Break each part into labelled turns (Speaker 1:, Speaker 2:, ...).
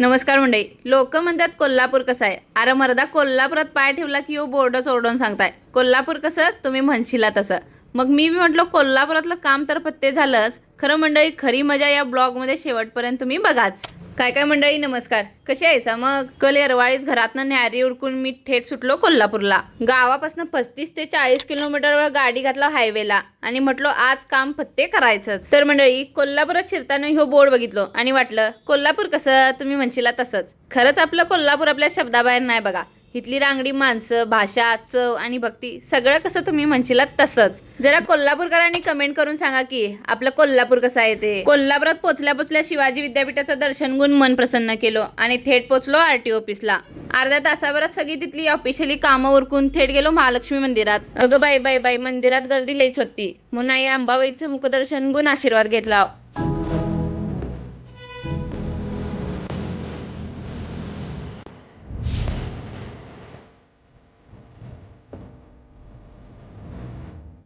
Speaker 1: नमस्कार मंडळी. लोक म्हणतात कोल्हापूर कसं आहे. अरे मर्दा, कोल्हापुरात पाय ठेवला की यो बोर्डच ओरडून सांगताय कोल्हापूर कसं, तुम्ही म्हणशीला तसं. मग मी म्हटलो कोल्हापुरातलं काम तर पत्ते झालंच. खरं मंडळी, खरी मजा या ब्लॉगमध्ये शेवटपर्यंत तुम्ही बघाच. काय काय मंडळी नमस्कार, कशी आहेसा मग. कल येरवाळीच घरातनं न्यारी उरकून मी थेट सुटलो कोल्हापूरला. गावापासून 35 ते 40 किलोमीटरवर गाडी घातला हायवेला आणि म्हटलो आज काम पत्ते करायचंच. तर मंडळी, कोल्हापुरात शिरताना ह्यो बोर्ड बघितलो आणि वाटलं कोल्हापूर कसं, तुम्ही म्हणशीला तसंच. खरंच आपलं कोल्हापूर आपल्या शब्दाबाहेर नाही बघा. इथली रांगडी माणसं, भाषा, चव आणि भक्ती सगळं कसं तुम्ही म्हणशीला तसंच. जरा कोल्हापूरकरांनी कमेंट करून सांगा की आपलं कोल्हापूर कसं आहे ते. कोल्हापुरात पोचल्या शिवाजी विद्यापीठाचं दर्शन घेऊन मन प्रसन्न केलो आणि थेट पोचलो RTO ऑफिसला. अर्ध्या तासाभरात सगळी तिथली ऑफिशियली कामं उरकून थेट गेलो महालक्ष्मी मंदिरात. अगं बाई बाई बाई, मंदिरात गर्दी लईच होती म्हणून आई अंबाबाईचं मुखदर्शन घेऊन आशीर्वाद घेतला.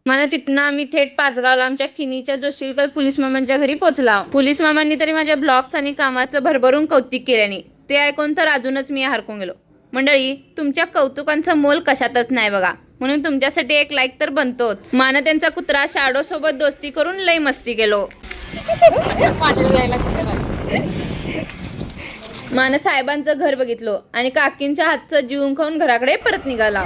Speaker 1: मला तिथनं आम्ही थेट पाचगावला आमच्या किनीच्या जोशीलकर पोलीस मामांच्या घरी पोहोचला. पोलीस मामांनी तरी माझ्या ब्लॉग्स आणि कामाचं भरभरून कौतुक केल्याने ते ऐकून तर अजूनच मी हरकून गेलो. मंडळी, तुमच्या कौतुकांचं मोल कशातच नाही बघा, म्हणून तुमच्यासाठी एक लाईक तर बनतोच. मान त्यांचा कुत्रा शाडो सोबत दोस्ती करून लई मस्ती केलो. मान साहेबांचं घर बघितलो आणि काकींच्या हातचं जीवन खाऊन घराकडे परत निघाला.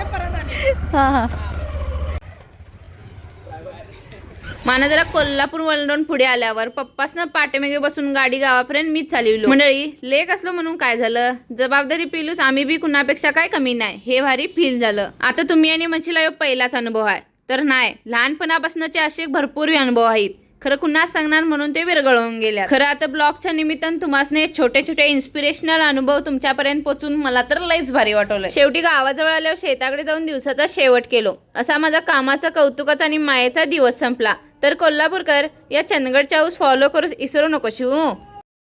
Speaker 1: माना जरा कोल्हापूर वळून पुढे आल्यावर पप्पासनं पाठीमागे बसून गाडी गावापर्यंत मीच चालविलो. मंडळी, लेक असलो म्हणून काय झालं, जबाबदारी पिलूस आम्ही बी कुणापेक्षा काय कमी नाही हे भारी फील झालं. आता तुम्ही आणि म्हणशीला पहिलाच अनुभव आहे तर नाही, लहानपणापासूनचे असे भरपूर अनुभव आहेत. खरं कुणाच सांगणार म्हणून ते विरघळून गेल्या. खरं आता ब्लॉगच्या निमित्तानं तुम्हाला छोटे छोटे इन्स्पिरेशनल अनुभव तुमच्यापर्यंत पोहोचून मला तर लईच भारी वाटवलं. शेवटी गावाजवळ आल्यावर शेताकडे जाऊन दिवसाचा शेवट केलो. असा माझा कामाचा, कौतुकाचा आणि मायेचा दिवस संपला. तर कोल्हापूरकर, या चंदगडच्या हाऊस फॉलो करूच इसरू नको शिवू.